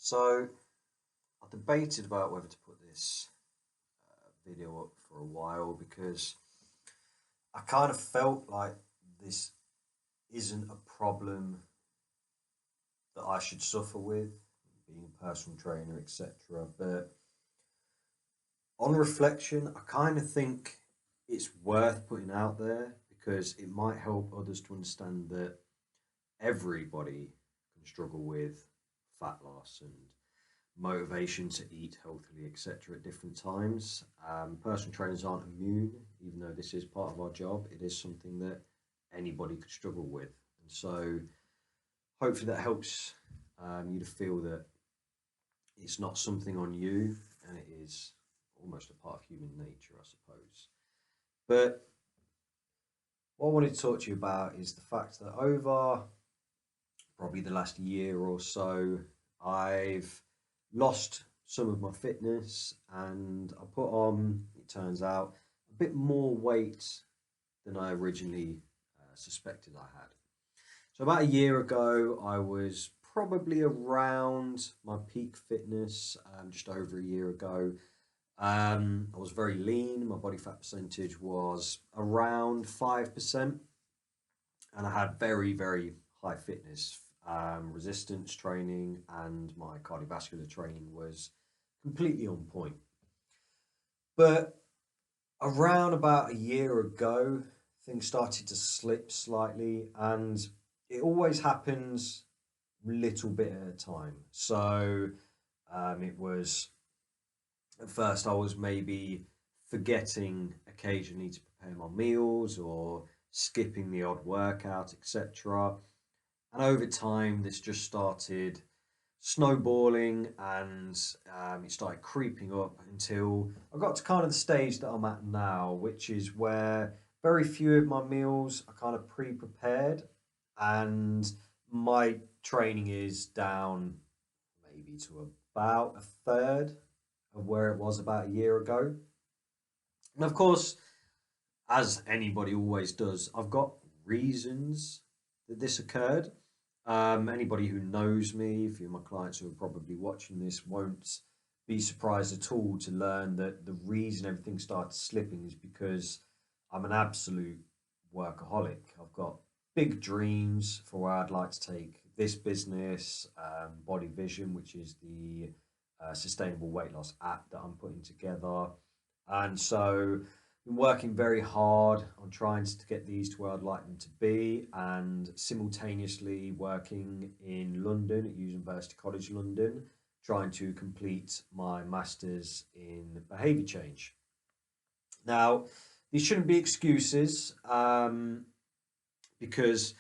So I debated about whether to put this video up for a while because I kind of felt like this isn't a problem that I should suffer with, being a personal trainer, etc. But on reflection, I kind of think it's worth putting out there because it might help others to understand that everybody can struggle with fat loss and motivation to eat healthily, etc., at different times. Personal trainers aren't immune, even though this is part of our job. It is something that anybody could struggle with, and so hopefully that helps you to feel that it's not something on you, and it is almost a part of human nature, I suppose. But what I wanted to talk to you about is the fact that over probably the last year or so, I've lost some of my fitness and I put on, it turns out, a bit more weight than I originally suspected I had. So, about a year ago, I was probably around my peak fitness, just over a year ago. I was very lean, my body fat percentage was around 5%, and I had very, very high fitness. Resistance training and my cardiovascular training was completely on point. But around about a year ago, things started to slip slightly, and it always happens little bit at a time. So it was at first I was maybe forgetting occasionally to prepare my meals or skipping the odd workout, etc. And over time, this just started snowballing and it started creeping up until I got to kind of the stage that I'm at now, which is where very few of my meals are kind of pre prepared and my training is down maybe to about a third of where it was about a year ago. And of course, as anybody always does, I've got reasons that this occurred. Anybody who knows me, a few of my clients who are probably watching this, won't be surprised at all to learn that the reason everything started slipping is because I'm an absolute workaholic. I've got big dreams for where I'd like to take this business, Body Vision, which is the sustainable weight loss app that I'm putting together. And so been working very hard on trying to get these to where I'd like them to be, and simultaneously working in London at University College London, trying to complete my master's in behaviour change. Now, these shouldn't be excuses because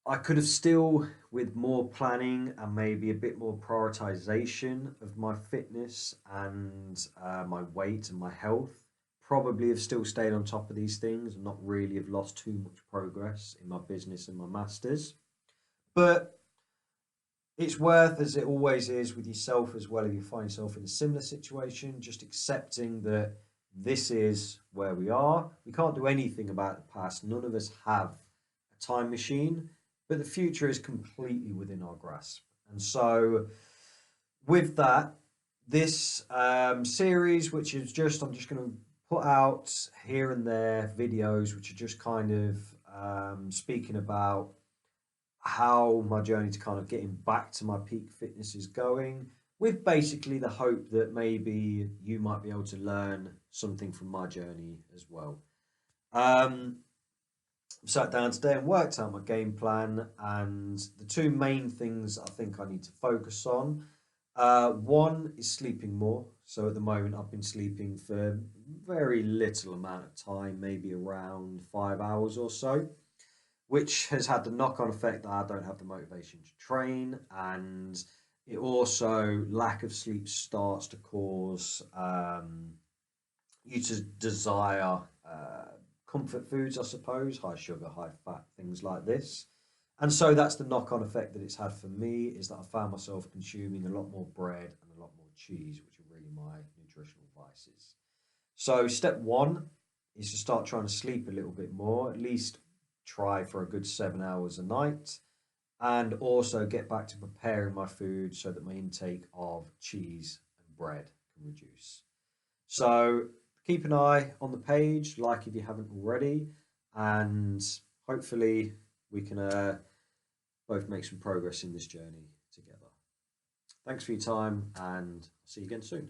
I could have still, with more planning and maybe a bit more prioritization of my fitness and my weight and my health, probably have still stayed on top of these things and not really have lost too much progress in my business and my masters. But it's worth, as it always is with yourself as well, if you find yourself in a similar situation, just accepting that this is where we are. We can't do anything about the past. None of us have a time machine, but the future is completely within our grasp. And so, with that, this series, which is just, I'm just going to put out here and there videos, which are just kind of speaking about how my journey to kind of getting back to my peak fitness is going, with basically the hope that maybe you might be able to learn something from my journey as well. Um, Sat down today and worked out my game plan, and the two main things I think I need to focus on. One is sleeping more. So at the moment, I've been sleeping for very little amount of time, maybe around 5 hours or so, which has had the knock-on effect that I don't have the motivation to train, and it also lack of sleep starts to cause you to desire comfort foods, I suppose, high sugar, high fat, things like this. And so that's the knock-on effect that it's had for me, is that I found myself consuming a lot more bread and a lot more cheese, which are really my nutritional vices. So step one is to start trying to sleep a little bit more, at least try for a good 7 hours a night. and also get back to preparing my food so that my intake of cheese and bread can reduce. So keep an eye on the page, like if you haven't already, and hopefully we can both make some progress in this journey together. Thanks for your time, and I'll see you again soon.